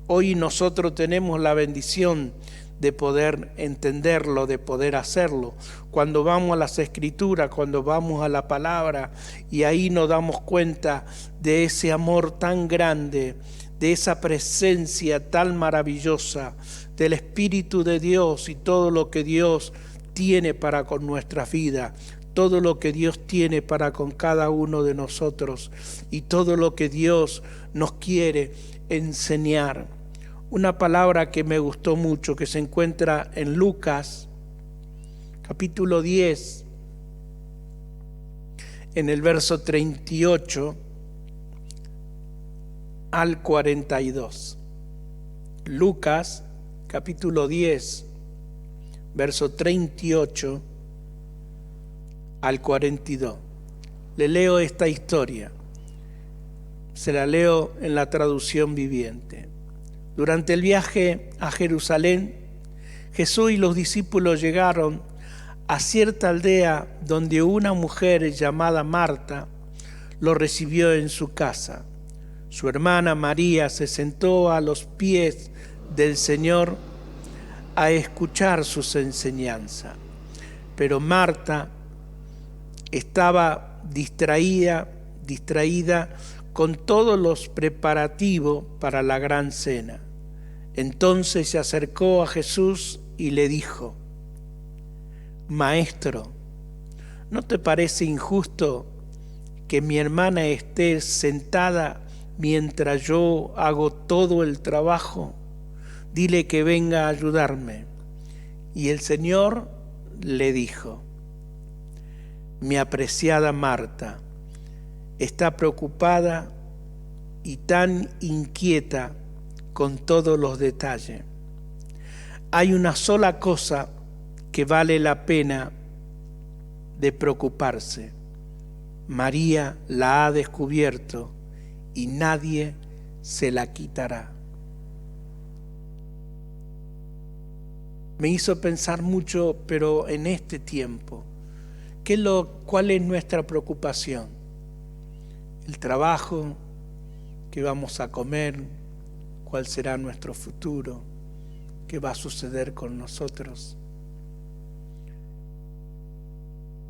Hoy nosotros tenemos la bendición de poder entenderlo, de poder hacerlo. Cuando vamos a las Escrituras, cuando vamos a la palabra, y ahí nos damos cuenta de ese amor tan grande, de esa presencia tan maravillosa, del Espíritu de Dios y todo lo que Dios tiene para con nuestra vida, todo lo que Dios tiene para con cada uno de nosotros y todo lo que Dios nos quiere enseñar. Una palabra que me gustó mucho, que se encuentra en Lucas, capítulo 10, en el verso 38 al 42. Lucas, capítulo 10, verso 38 al 42. Le leo esta historia. Se la leo en la traducción viviente. Durante el viaje a Jerusalén, Jesús y los discípulos llegaron a cierta aldea donde una mujer llamada Marta lo recibió en su casa. Su hermana María se sentó a los pies del Señor a escuchar sus enseñanzas. Pero Marta estaba distraída con todos los preparativos para la gran cena. Entonces se acercó a Jesús y le dijo: Maestro, ¿no te parece injusto que mi hermana esté sentada mientras yo hago todo el trabajo? Dile que venga a ayudarme. Y el Señor le dijo: Mi apreciada Marta está preocupada y tan inquieta con todos los detalles. Hay una sola cosa que vale la pena de preocuparse. María la ha descubierto y nadie se la quitará. Me hizo pensar mucho, pero en este tiempo, ¿cuál es nuestra preocupación? El trabajo, qué vamos a comer, cuál será nuestro futuro, qué va a suceder con nosotros.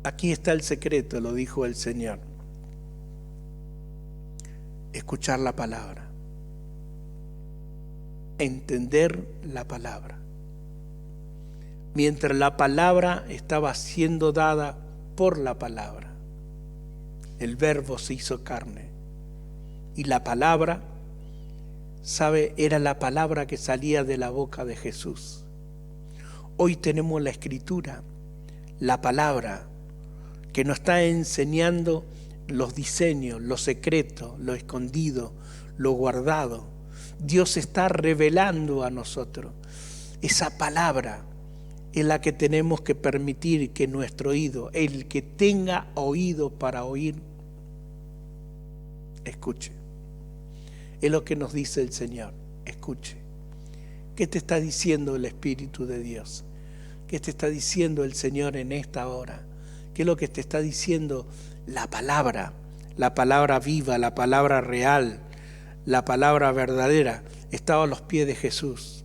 Aquí está el secreto, lo dijo el Señor. Escuchar la palabra, entender la palabra. Mientras la palabra estaba siendo dada por la palabra, el Verbo se hizo carne. Y la palabra, era la palabra que salía de la boca de Jesús. Hoy tenemos la Escritura, la palabra, que nos está enseñando los diseños, lo secreto, lo escondido, lo guardado. Dios está revelando a nosotros. Esa palabra es la que tenemos que permitir que nuestro oído, el que tenga oído para oír, escuche. Es lo que nos dice el Señor, escuche. ¿Qué te está diciendo el Espíritu de Dios? ¿Qué te está diciendo el Señor en esta hora? ¿Qué es lo que te está diciendo la palabra viva, la palabra real, la palabra verdadera? Estaba a los pies de Jesús.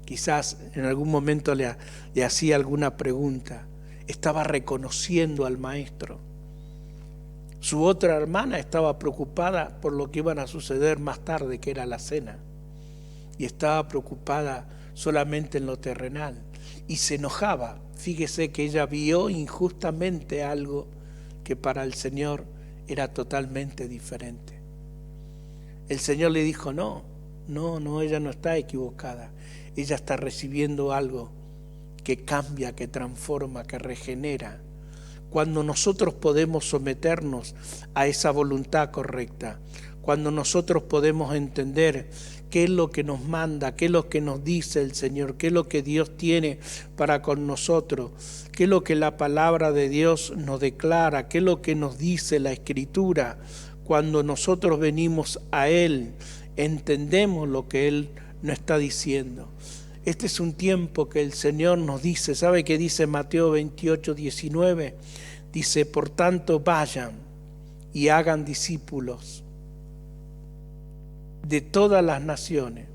Quizás en algún momento le hacía alguna pregunta. Estaba reconociendo al Maestro. Su otra hermana estaba preocupada por lo que iban a suceder más tarde, que era la cena. Y estaba preocupada solamente en lo terrenal. Y se enojaba. Fíjese que ella vio injustamente algo que para el Señor era totalmente diferente. El Señor le dijo: no, ella no está equivocada. Ella está recibiendo algo que cambia, que transforma, que regenera. Cuando nosotros podemos someternos a esa voluntad correcta, cuando nosotros podemos entender qué es lo que nos manda, qué es lo que nos dice el Señor, qué es lo que Dios tiene para con nosotros, qué es lo que la palabra de Dios nos declara, qué es lo que nos dice la Escritura. Cuando nosotros venimos a Él, entendemos lo que Él nos está diciendo. Este es un tiempo que el Señor nos dice, ¿sabe qué dice Mateo 28, 19? Dice, por tanto vayan y hagan discípulos de todas las naciones,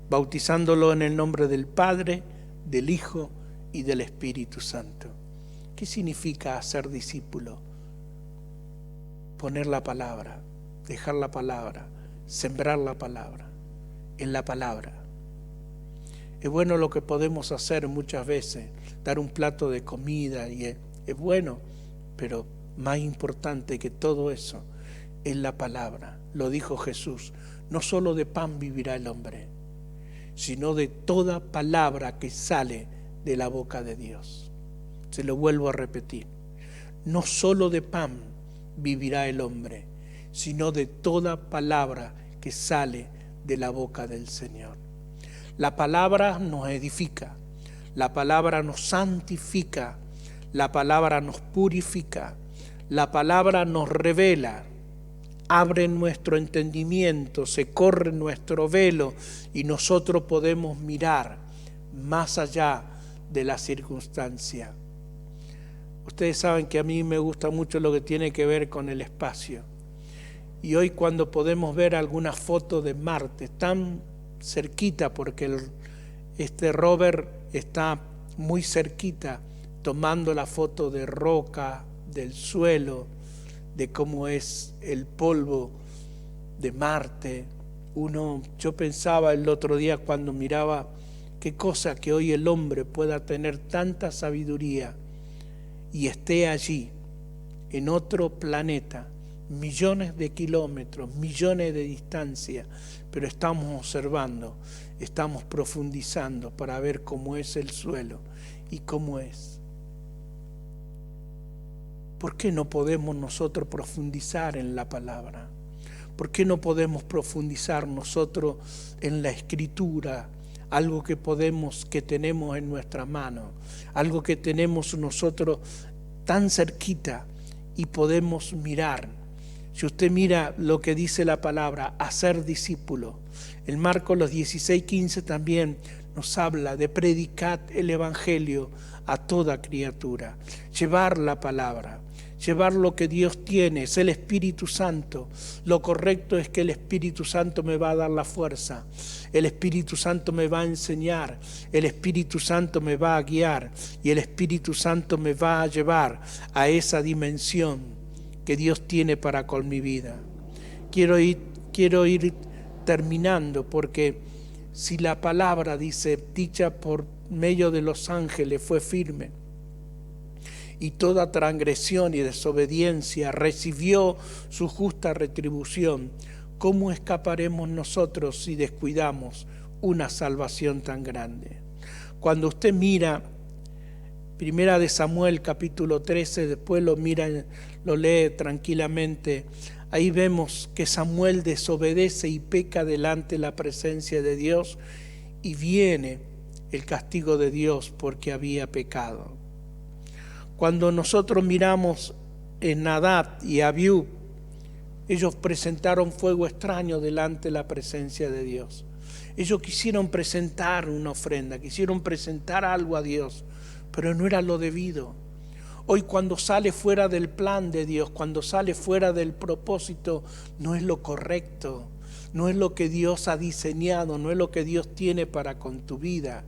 bautizándolo en el nombre del Padre, del Hijo y del Espíritu Santo. ¿Qué significa hacer discípulo? Poner la palabra, dejar la palabra, sembrar la palabra, en la palabra. Es bueno lo que podemos hacer muchas veces, dar un plato de comida, y es bueno, pero más importante que todo eso es la palabra. Lo dijo Jesús, no solo de pan vivirá el hombre, sino de toda palabra que sale de la boca de Dios. Se lo vuelvo a repetir, no solo de pan vivirá el hombre, sino de toda palabra que sale de la boca del Señor. La palabra nos edifica, la palabra nos santifica, la palabra nos purifica, la palabra nos revela, abre nuestro entendimiento, se corre nuestro velo y nosotros podemos mirar más allá de la circunstancia. Ustedes saben que a mí me gusta mucho lo que tiene que ver con el espacio. Y hoy cuando podemos ver alguna foto de Marte tan cerquita, porque este rover está muy cerquita tomando la foto de roca, del suelo, de cómo es el polvo de Marte. Yo pensaba el otro día cuando miraba qué cosa que hoy el hombre pueda tener tanta sabiduría y esté allí, en otro planeta, millones de kilómetros, millones de distancia, pero estamos observando, estamos profundizando para ver cómo es el suelo y cómo es. ¿Por qué no podemos nosotros profundizar en la palabra? ¿Por qué no podemos profundizar nosotros en la Escritura? Algo que tenemos en nuestra mano, algo que tenemos nosotros tan cerquita y podemos mirar. Si usted mira lo que dice la palabra, hacer discípulo. En Marcos 16:15 también nos habla de predicar el Evangelio a toda criatura, llevar la palabra, llevar lo que Dios tiene, es el Espíritu Santo. Lo correcto es que el Espíritu Santo me va a dar la fuerza, el Espíritu Santo me va a enseñar, el Espíritu Santo me va a guiar y el Espíritu Santo me va a llevar a esa dimensión que Dios tiene para con mi vida. Quiero ir terminando, porque si la palabra dice, dicha por medio de los ángeles fue firme, y toda transgresión y desobediencia recibió su justa retribución, ¿cómo escaparemos nosotros si descuidamos una salvación tan grande? Cuando usted mira Primera de Samuel capítulo 13, después lo lee tranquilamente, ahí vemos que Samuel desobedece y peca delante de la presencia de Dios y viene el castigo de Dios porque había pecado. Cuando nosotros miramos en Nadab y Abiú, ellos presentaron fuego extraño delante de la presencia de Dios. Ellos quisieron presentar una ofrenda, quisieron presentar algo a Dios, pero no era lo debido. Hoy cuando sale fuera del plan de Dios, cuando sale fuera del propósito, no es lo correcto, no es lo que Dios ha diseñado, no es lo que Dios tiene para con tu vida.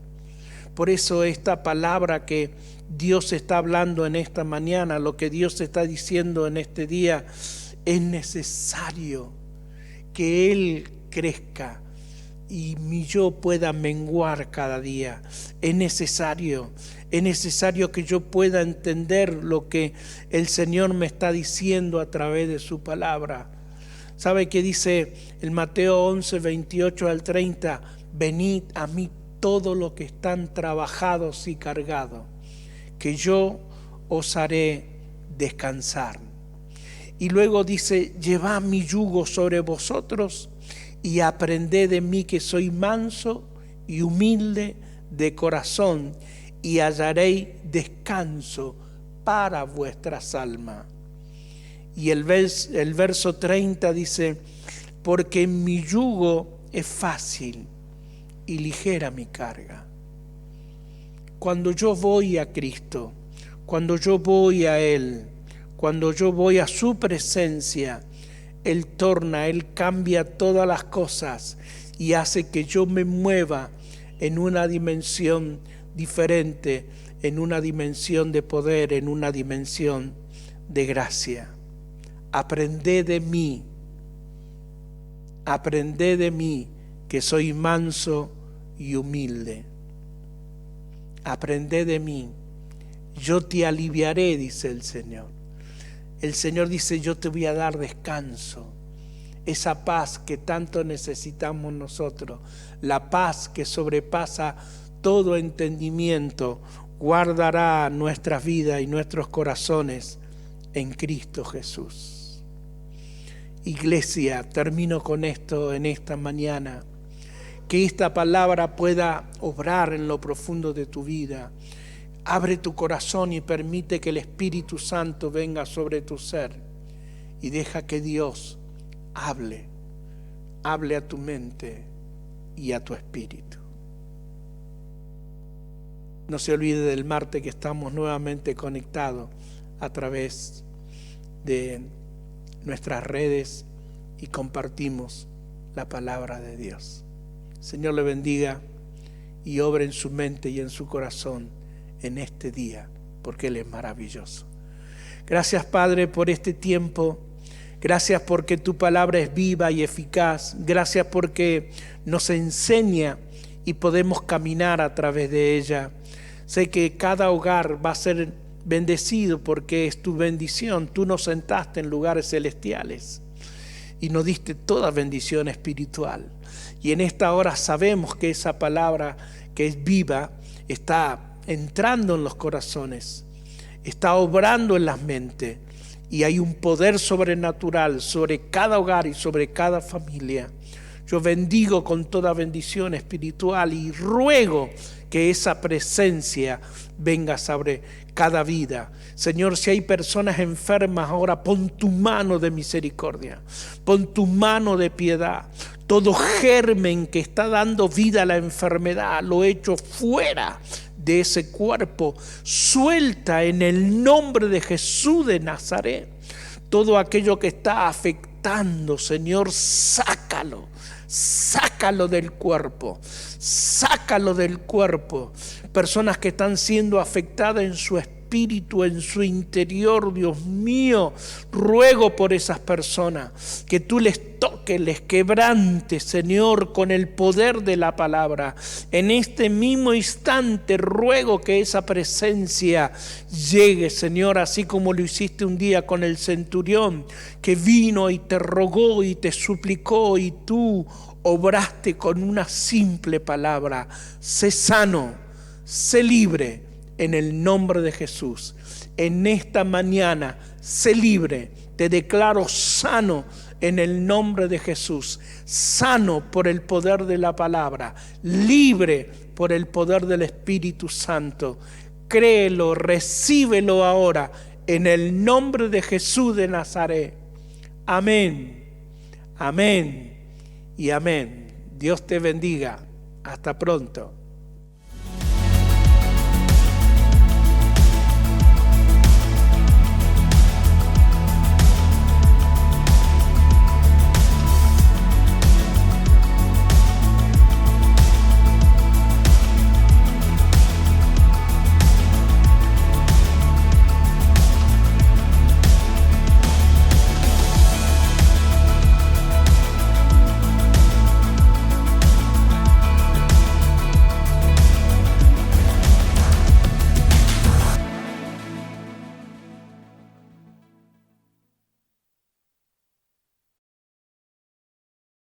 Por eso esta palabra que Dios está hablando en esta mañana, lo que Dios está diciendo en este día, es necesario que Él crezca y mi yo pueda menguar cada día. Es necesario que yo pueda entender lo que el Señor me está diciendo a través de su palabra. ¿Sabe qué dice el Mateo 11, 28 al 30? Venid a mí todos los que están trabajados y cargados, que yo os haré descansar. Y luego dice, llevad mi yugo sobre vosotros y aprended de mí que soy manso y humilde de corazón, y hallaréis descanso para vuestras almas. Y el verso 30 dice, porque mi yugo es fácil y ligera mi carga. Cuando yo voy a Cristo, cuando yo voy a Él, cuando yo voy a su presencia, Él cambia todas las cosas y hace que yo me mueva en una dimensión diferente, en una dimensión de poder, en una dimensión de gracia. Aprended de mí que soy manso y humilde. Aprended de mí, yo te aliviaré, dice el Señor. El Señor dice, yo te voy a dar descanso, esa paz que tanto necesitamos nosotros, la paz que sobrepasa todo entendimiento, guardará nuestras vidas y nuestros corazones en Cristo Jesús. Iglesia, termino con esto en esta mañana, que esta palabra pueda obrar en lo profundo de tu vida. Abre tu corazón y permite que el Espíritu Santo venga sobre tu ser y deja que Dios hable a tu mente y a tu espíritu. No se olvide del martes que estamos nuevamente conectados a través de nuestras redes y compartimos la palabra de Dios. Señor le bendiga y obre en su mente y en su corazón en este día, porque Él es maravilloso. Gracias, Padre, por este tiempo. Gracias porque tu palabra es viva y eficaz. Gracias porque nos enseña y podemos caminar a través de ella. Sé que cada hogar va a ser bendecido porque es tu bendición. Tú nos sentaste en lugares celestiales y nos diste toda bendición espiritual. Y en esta hora sabemos que esa palabra que es viva está entrando en los corazones, está obrando en las mentes, y hay un poder sobrenatural sobre cada hogar y sobre cada familia. Yo bendigo con toda bendición espiritual y ruego que esa presencia venga sobre cada vida. Señor, si hay personas enfermas ahora, pon tu mano de misericordia, pon tu mano de piedad. Todo germen que está dando vida a la enfermedad, lo echo fuera de ese cuerpo. Suelta en el nombre de Jesús de Nazaret. Todo aquello que está afectando, Señor, sácalo del cuerpo. Sácalo del cuerpo. Personas que están siendo afectadas en su espíritu, en su interior, Dios mío, ruego por esas personas, que tú les toques, les quebrantes, Señor, con el poder de la palabra. En este mismo instante ruego que esa presencia llegue, Señor, así como lo hiciste un día con el centurión, que vino y te rogó y te suplicó, y tú obraste con una simple palabra: sé sano, sé libre, en el nombre de Jesús. En esta mañana, sé libre, te declaro sano en el nombre de Jesús. Sano por el poder de la palabra, libre por el poder del Espíritu Santo. Créelo, recíbelo ahora en el nombre de Jesús de Nazaret. Amén, amén y amén. Dios te bendiga. Hasta pronto.